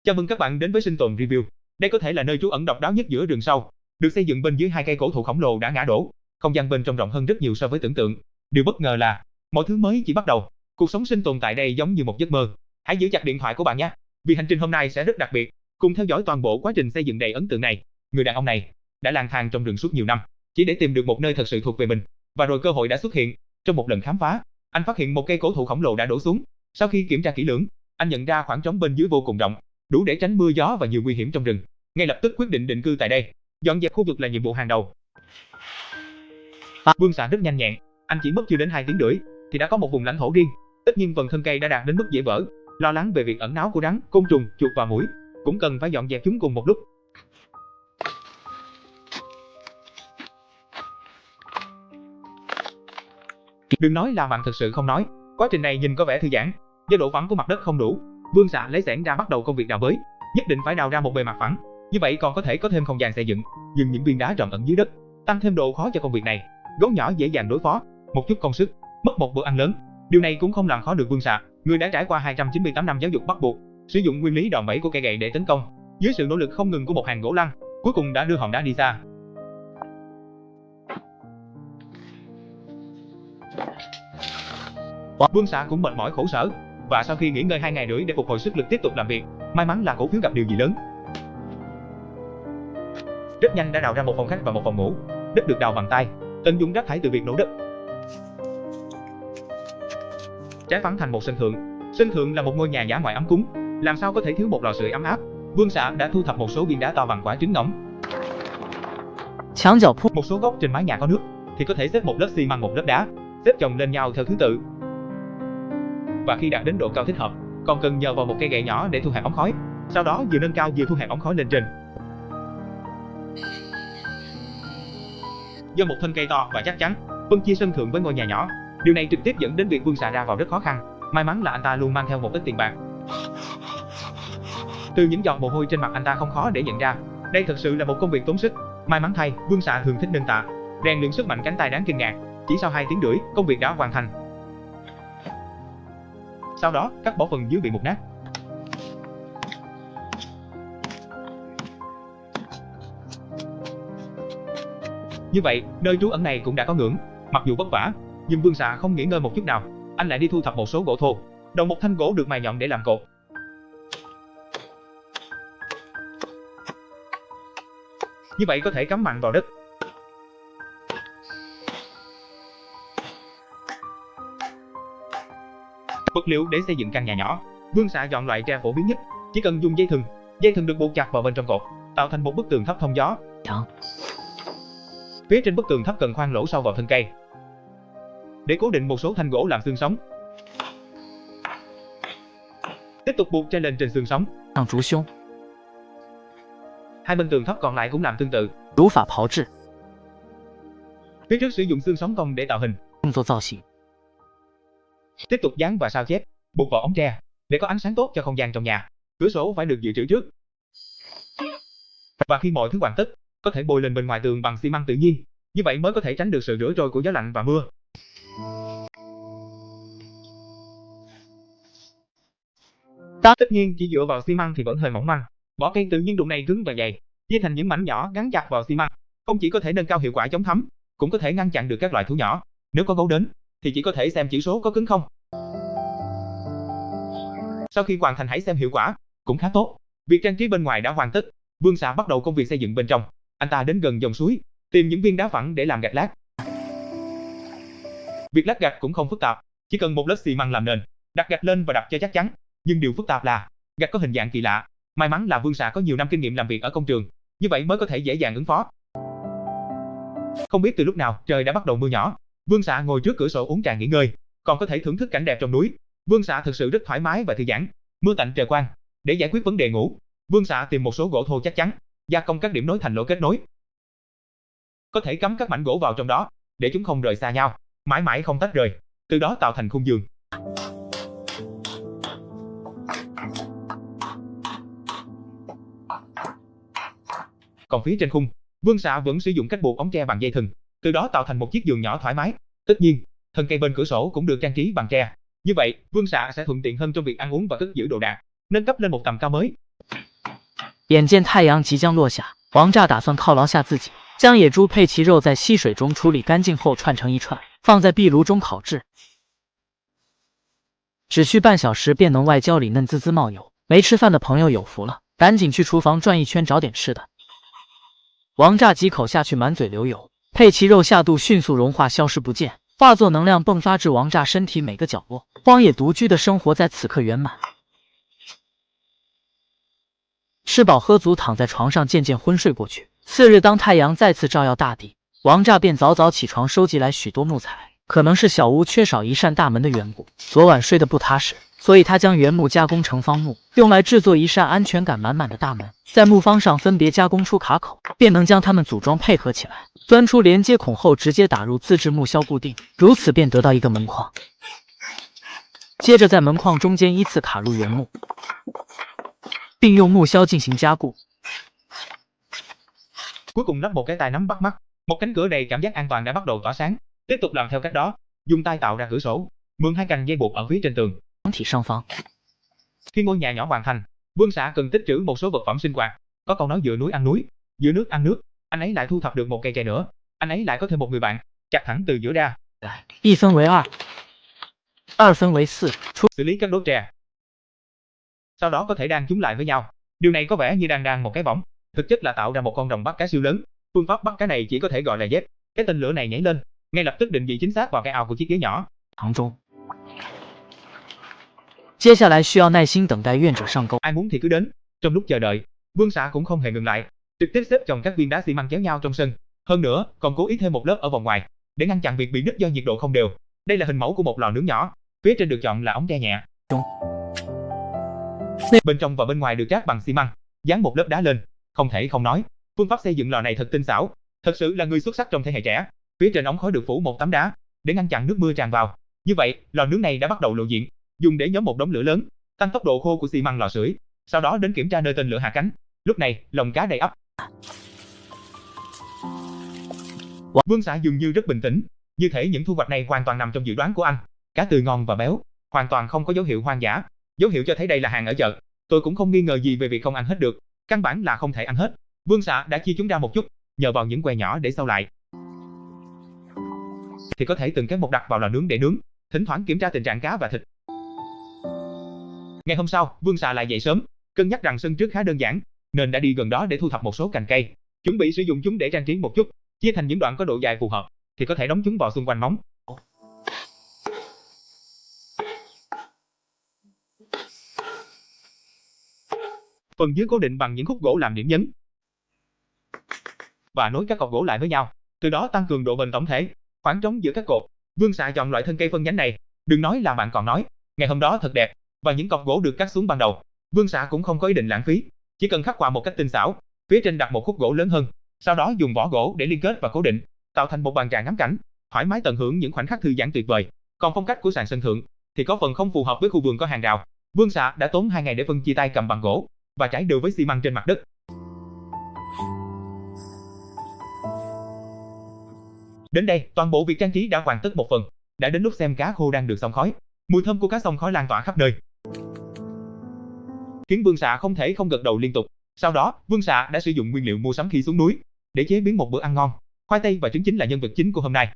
Chào mừng các bạn đến với Sinh Tồn Review. Đây có thể là nơi trú ẩn độc đáo nhất giữa rừng sâu, được xây dựng bên dưới hai cây cổ thụ khổng lồ đã ngã đổ. Không gian bên trong rộng hơn rất nhiều so với tưởng tượng. Điều bất ngờ là mọi thứ mới chỉ bắt đầu. Cuộc sống sinh tồn tại đây giống như một giấc mơ. Hãy giữ chặt điện thoại của bạn nhé, vì hành trình hôm nay sẽ rất đặc biệt. Cùng theo dõi toàn bộ quá trình xây dựng đầy ấn tượng này. Người đàn ông này đã lang thang trong rừng suốt nhiều năm, chỉ để tìm được một nơi thật sự thuộc về mình. Và rồi cơ hội đã xuất hiện. Trong một lần khám phá, anh phát hiện một cây cổ thụ khổng lồ đã đổ xuống. Sau khi kiểm tra kỹ lưỡng, anh nhận ra khoảng trống bên dưới vô cùng rộng, đủ để tránh mưa gió và nhiều nguy hiểm trong rừng. Ngay lập tức quyết định định cư tại đây. Dọn dẹp khu vực là nhiệm vụ hàng đầu. Vương xạ rất nhanh nhẹn, anh chỉ mất chưa đến 2 tiếng rưỡi thì đã có một vùng lãnh thổ riêng. Tất nhiên phần thân cây đã đạt đến mức dễ vỡ. Lo lắng về việc ẩn náu của rắn, côn trùng, chuột và muỗi, cũng cần phải dọn dẹp chúng cùng một lúc. Đừng nói là mặn, thực sự không nói. Quá trình này nhìn có vẻ thư giãn, do độ phẳng của mặt đất không đủ. Vương xạ lấy xẻng ra bắt đầu công việc đào bới. Nhất định phải đào ra một bề mặt phẳng, như vậy còn có thể có thêm không gian xây dựng. Nhưng những viên đá trầm ẩn dưới đất tăng thêm độ khó cho công việc này. Gấu nhỏ dễ dàng đối phó, một chút công sức, mất một bữa ăn lớn. Điều này cũng không làm khó được Vương xạ, người đã trải qua 298 năm giáo dục bắt buộc, sử dụng nguyên lý đòn bẩy của cây gậy để tấn công. Dưới sự nỗ lực không ngừng của một hàng gỗ lăng, cuối cùng đã đưa hòn đá đi xa. Vương xạ cũng mệt mỏi khổ sở, và sau khi nghỉ ngơi 2 ngày rưỡi để phục hồi sức lực tiếp tục làm việc, may mắn là cổ phiếu gặp điều gì lớn. Rất nhanh đã đào ra một phòng khách và một phòng ngủ. Đất được đào bằng tay, tận dụng rác thải từ việc nổ đất, trải phẳng thành một sân thượng. Sân thượng là một ngôi nhà dã ngoại ấm cúng, làm sao có thể thiếu một lò sưởi ấm áp. Vương xạ đã thu thập một số viên đá to bằng quả trứng ngỗng. Một số góc trên mái nhà có nước thì có thể xếp một lớp xi măng, một lớp đá, xếp chồng lên nhau theo thứ tự. Và khi đạt đến độ cao thích hợp, còn cần nhờ vào một cây gậy nhỏ để thu hẹp ống khói. Sau đó vừa nâng cao vừa thu hẹp ống khói lên trên. Do một thân cây to và chắc chắn phân chia sân thượng với ngôi nhà nhỏ, điều này trực tiếp dẫn đến việc Vương xạ ra vào rất khó khăn. May mắn là anh ta luôn mang theo một ít tiền bạc. Từ những giọt mồ hôi trên mặt anh ta không khó để nhận ra, đây thật sự là một công việc tốn sức. May mắn thay, Vương xạ thường thích nâng tạ, rèn luyện sức mạnh cánh tay đáng kinh ngạc. Chỉ sau 2 tiếng rưỡi, công việc đã hoàn thành. Sau đó, cắt bỏ phần dưới bị mục nát. Như vậy, nơi trú ẩn này cũng đã có ngưỡng. Mặc dù vất vả, nhưng Vương xạ không nghỉ ngơi một chút nào. Anh lại đi thu thập một số gỗ thô, đầu một thanh gỗ được mài nhọn để làm cột. Như vậy có thể cắm mặn vào đất. Vật liệu để xây dựng căn nhà nhỏ, Vương xạ chọn loại tre phổ biến nhất. Chỉ cần dùng dây thừng được buộc chặt vào bên trong cột, tạo thành một bức tường thấp thông gió. Phía trên bức tường thấp cần khoan lỗ sâu vào thân cây để cố định một số thanh gỗ làm xương sống. Tiếp tục buộc tre lên trên xương sống. Hai bên tường thấp còn lại cũng làm tương tự. Phía trước sử dụng xương sống cong để tạo hình. Tiếp tục dán và sao chép, buộc vào ống tre để có ánh sáng tốt cho không gian trong nhà. Cửa sổ phải được dự trữ trước. Và khi mọi thứ hoàn tất, có thể bôi lên bên ngoài tường bằng xi măng tự nhiên. Như vậy mới có thể tránh được sự rửa trôi của gió lạnh và mưa. Tất nhiên chỉ dựa vào xi măng thì vẫn hơi mỏng manh. Vỏ cây tự nhiên đụng này cứng và dày, chia thành những mảnh nhỏ gắn chặt vào xi măng. Không chỉ có thể nâng cao hiệu quả chống thấm, cũng có thể ngăn chặn được các loại thú nhỏ. Nếu có gấu đến, thì chỉ có thể xem chỉ số có cứng không. Sau khi hoàn thành hãy xem hiệu quả, cũng khá tốt. Việc trang trí bên ngoài đã hoàn tất. Vương xạ bắt đầu công việc xây dựng bên trong. Anh ta đến gần dòng suối, tìm những viên đá phẳng để làm gạch lát. Việc lát gạch cũng không phức tạp, chỉ cần một lớp xi măng làm nền, đặt gạch lên và đập cho chắc chắn. Nhưng điều phức tạp là gạch có hình dạng kỳ lạ. May mắn là Vương xạ có nhiều năm kinh nghiệm làm việc ở công trường, như vậy mới có thể dễ dàng ứng phó. Không biết từ lúc nào trời đã bắt đầu mưa nhỏ. Vương xạ ngồi trước cửa sổ uống trà nghỉ ngơi, còn có thể thưởng thức cảnh đẹp trong núi. Vương xạ thực sự rất thoải mái và thư giãn. Mưa tạnh trời quang. Để giải quyết vấn đề ngủ, Vương xạ tìm một số gỗ thô chắc chắn, gia công các điểm nối thành lỗ kết nối. Có thể cắm các mảnh gỗ vào trong đó, để chúng không rời xa nhau, mãi mãi không tách rời, từ đó tạo thành khung giường. Còn phía trên khung, Vương xạ vẫn sử dụng cách buộc ống tre bằng dây thừng, từ đó tạo thành một chiếc giường nhỏ thoải mái. Tất nhiên, thân cây bên cửa sổ cũng được trang trí bằng tre. Như vậy, Vương xạ sẽ thuận tiện hơn trong việc ăn uống và cất giữ đồ đạc, nâng cấp lên một tầm cao mới. 眼见太阳即将落下，王炸打算犒劳下自己，将野猪配齐肉在溪水中处理干净后串成一串，放在壁炉中烤制。只需半小时便能外焦里嫩滋滋冒油。没吃饭的朋友有福了，赶紧去厨房转一圈找点吃的。王炸几口下去，满嘴流油，配齐肉下肚迅速融化消失不见，化作能量迸发至王炸身体每个角落。荒野独居的生活在此刻圆满。吃饱喝足，躺在床上渐渐昏睡过去。次日，当太阳再次照耀大地，王炸便早早起床，收集来许多木材。可能是小屋缺少一扇大门的缘故，昨晚睡得不踏实，所以他将原木加工成方木，用来制作一扇安全感满满的大门。在木方上分别加工出卡口，便能将它们组装配合起来。钻出连接孔后，直接打入自制木销固定，如此便得到一个门框。接着在门框中间依次卡入原木，并用木销进行加固。Cuối cùng lắp một cái tai nắm bắt mắt, một cánh cửa đầy cảm giác an toàn đã bắt đầu tỏa sáng. Tiếp tục làm theo cách đó, dùng tay tạo ra cửa sổ, mượn hai cành dây buộc ở phía trên tường. Khi ngôi nhà nhỏ hoàn thành, Vương Xạ cần tích trữ một số vật phẩm sinh hoạt. Có câu nói dựa núi, dựa nước ăn nước. Anh ấy lại thu thập được một cây tre nữa. Anh ấy lại có thêm một người bạn, chặt thẳng từ giữa ra. 一分为二，二分为四， xử lý các đốt tre. Sau đó có thể đan chúng lại với nhau. Điều này có vẻ như đang đan một cái võng, thực chất là tạo ra một con rồng bắt cá siêu lớn. Phương pháp bắt cá này chỉ có thể gọi là dép. Cái tên lửa này nhảy lên, ngay lập tức định vị chính xác vào cái ao của chiếc ghế nhỏ. 接下来需要耐心等待愿者上钩。 Ai muốn thì cứ đến. Trong lúc chờ đợi, Vương Xạ cũng không hề ngừng lại, trực tiếp xếp chồng các viên đá xi măng chéo nhau trong sân. Hơn nữa, còn cố ý thêm một lớp ở vòng ngoài, để ngăn chặn việc bị nứt do nhiệt độ không đều. Đây là hình mẫu của một lò nướng nhỏ. Phía trên được chọn là ống tre nhẹ. Bên trong và bên ngoài được trát bằng xi măng, dán một lớp đá lên. Không thể không nói, phương pháp xây dựng lò này thật tinh xảo, thật sự là người xuất sắc trong thế hệ trẻ. Phía trên ống khói được phủ một tấm đá, để ngăn chặn nước mưa tràn vào. Như vậy, lò nướng này đã bắt đầu lộ diện, dùng để nhóm một đống lửa lớn, tăng tốc độ khô của xi măng lò sưởi. Sau đó đến kiểm tra nơi tên lửa hạ cánh. Lúc này, lồng cá đầy ắp. Vương Xạ dường như rất bình tĩnh, như thể những thu hoạch này hoàn toàn nằm trong dự đoán của anh. Cá tươi ngon và béo, hoàn toàn không có dấu hiệu hoang dã, dấu hiệu cho thấy đây là hàng ở chợ. Tôi cũng không nghi ngờ gì về việc không ăn hết được, căn bản là không thể ăn hết. Vương Xạ đã chia chúng ra một chút, nhờ vào những que nhỏ để sau lại, thì có thể từng cái một đặt vào lò nướng để nướng, thỉnh thoảng kiểm tra tình trạng cá và thịt. Ngày hôm sau, Vương Xạ lại dậy sớm, cân nhắc rằng sân trước khá đơn giản, nên đã đi gần đó để thu thập một số cành cây, chuẩn bị sử dụng chúng để trang trí một chút, chia thành những đoạn có độ dài phù hợp, thì có thể đóng chúng vào xung quanh móng. Phần dưới cố định bằng những khúc gỗ làm điểm nhấn, và nối các cọc gỗ lại với nhau, từ đó tăng cường độ bền tổng thể. Khoảng trống giữa các cột, Vương Xạ chọn loại thân cây phân nhánh này. Đừng nói là bạn còn nói, ngày hôm đó thật đẹp, và những cọc gỗ được cắt xuống ban đầu, Vương Xạ cũng không có ý định lãng phí, chỉ cần khắc họa một cách tinh xảo, phía trên đặt một khúc gỗ lớn hơn, sau đó dùng vỏ gỗ để liên kết và cố định, tạo thành một bàn trà ngắm cảnh, thoải mái tận hưởng những khoảnh khắc thư giãn tuyệt vời. Còn phong cách của sàn sân thượng thì có phần không phù hợp với khu vườn có hàng rào. Vương Xạ đã tốn 2 ngày để phân chia tay cầm bằng gỗ và trải đều với xi măng trên mặt đất. Đến đây, toàn bộ việc trang trí đã hoàn tất một phần, đã đến lúc xem cá khô đang được xông khói. Mùi thơm của cá xông khói lan tỏa khắp nơi, khiến Vương Xạ không thể không gật đầu liên tục. Sau đó, Vương Xạ đã sử dụng nguyên liệu mua sắm khi xuống núi để chế biến một bữa ăn ngon. Khoai tây và trứng chính là nhân vật chính của hôm nay.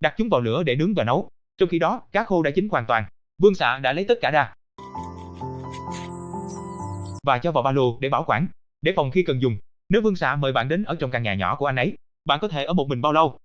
Đặt chúng vào lửa để nướng và nấu. Trong khi đó, cá khô đã chín hoàn toàn. Vương Xạ đã lấy tất cả ra và cho vào ba lô để bảo quản, để phòng khi cần dùng. Nếu Vương Xạ mời bạn đến ở trong căn nhà nhỏ của anh ấy, bạn có thể ở một mình bao lâu